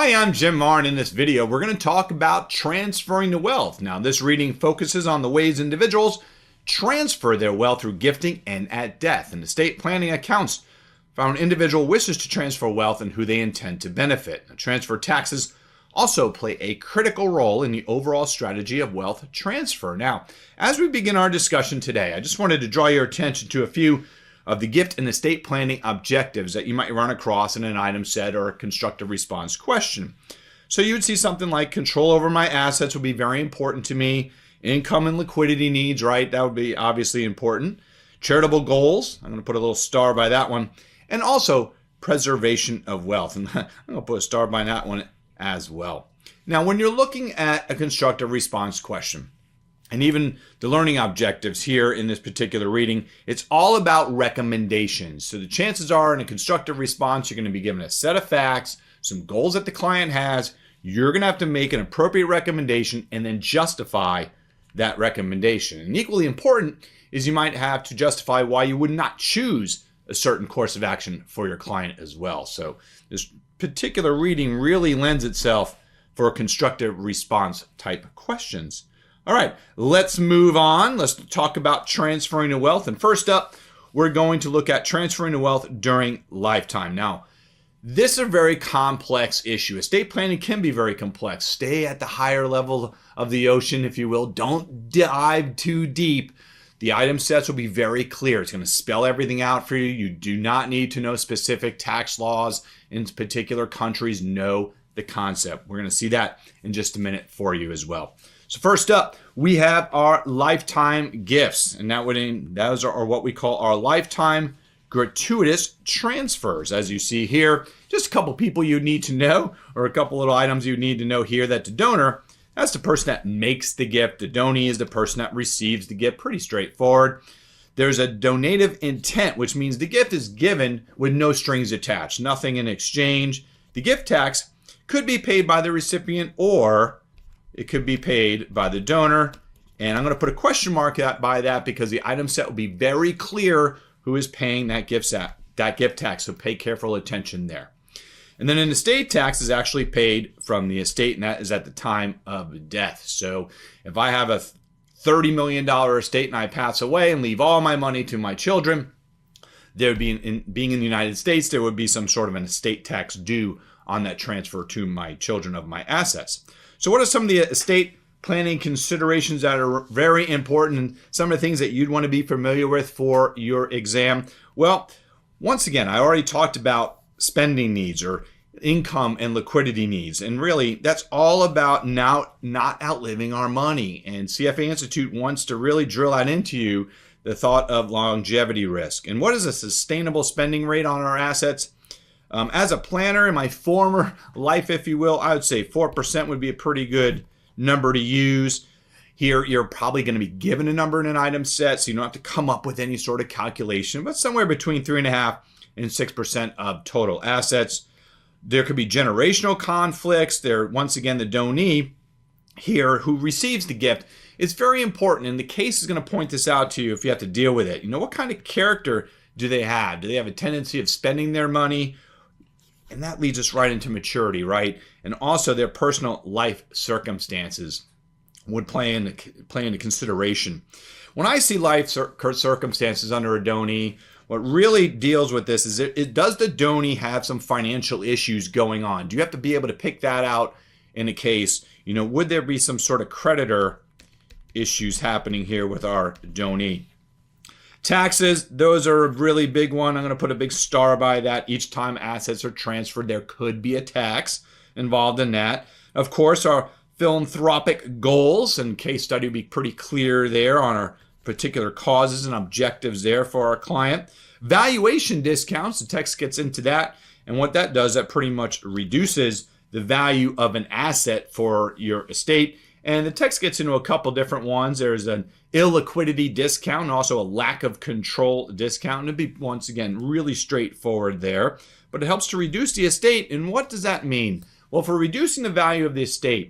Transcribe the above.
Hi, I'm Jim Marr, and in this video we're going to talk about transferring the wealth. Now, this reading focuses on the ways individuals transfer their wealth through gifting and at death. And estate planning accounts for how an individual wishes to transfer wealth and who they intend to benefit. Now, transfer taxes also play a critical role in the overall strategy of wealth transfer. Now, as we begin our discussion today, I just wanted to draw your attention to a few of the gift and estate planning objectives that you might run across in an item set or a constructive response question. So you would see something like control over my assets would be very important to me. Income and liquidity needs, right? That would be obviously important. Charitable goals, I'm going to put a little star by that one. And also preservation of wealth. And I'm going to put a star by that one as well. Now, when you're looking at a constructive response question, and even the learning objectives here in this particular reading, it's all about recommendations. So the chances are in a constructive response, you're going to be given a set of facts, some goals that the client has. You're going to have to make an appropriate recommendation and then justify that recommendation. And equally important is you might have to justify why you would not choose a certain course of action for your client as well. So this particular reading really lends itself for a constructive response type questions. All right, let's move on. Let's talk about transferring the wealth. And first up, we're going to look at transferring the wealth during lifetime. Now, this is a very complex issue. Estate planning can be very complex. Stay at the higher level of the ocean, if you will. Don't dive too deep. The item sets will be very clear. It's going to spell everything out for you. You do not need to know specific tax laws in particular countries. Know the concept. We're going to see that in just a minute for you as well. So first up, we have our lifetime gifts, and those are what we call our lifetime gratuitous transfers. As you see here, just a couple people you need to know, or a couple little items you need to know here, that the donor, that's the person that makes the gift. The donee is the person that receives the gift. Pretty straightforward. There's a donative intent, which means the gift is given with no strings attached, nothing in exchange. The gift tax could be paid by the recipient, or it could be paid by the donor. And I'm going to put a question mark by that because the item set will be very clear who is paying that gift tax. So pay careful attention there. And then an estate tax is actually paid from the estate, and that is at the time of death. So if I have a $30 million estate and I pass away and leave all my money to my children, there would be, being in the United States, there would be some sort of an estate tax due on that transfer to my children of my assets. So what are some of the estate planning considerations that are very important, and some of the things that you'd want to be familiar with for your exam? Well, once again, I already talked about spending needs or income and liquidity needs. And really, that's all about now not outliving our money. And CFA Institute wants to really drill out into you the thought of longevity risk. And what is a sustainable spending rate on our assets? As a planner in my former life, if you will, I would say 4% would be a pretty good number to use. Here, you're probably going to be given a number in an item set, so you don't have to come up with any sort of calculation, but somewhere between 3.5% and 6% of total assets. There could be generational conflicts. There, once again, the donee here who receives the gift is very important, and the case is going to point this out to you if you have to deal with it. You know, what kind of character do they have? Do they have a tendency of spending their money? And that leads us right into maturity, right? And also their personal life circumstances would play into consideration. When I see life circumstances under a donee, what really deals with this is, does the donee have some financial issues going on? Do you have to be able to pick that out in a case? You know, would there be some sort of creditor issues happening here with our donee? Taxes, those are a really big one. I'm going to put a big star by that. Each time assets are transferred, there could be a tax involved in that. Of course, our philanthropic goals and case study will be pretty clear there on our particular causes and objectives there for our client. Valuation discounts, the text gets into that. And what that does, that pretty much reduces the value of an asset for your estate. And the text gets into a couple different ones. There's an illiquidity discount and also a lack of control discount. And it'd be, once again, really straightforward there. But it helps to reduce the estate. And what does that mean? Well, for reducing the value of the estate,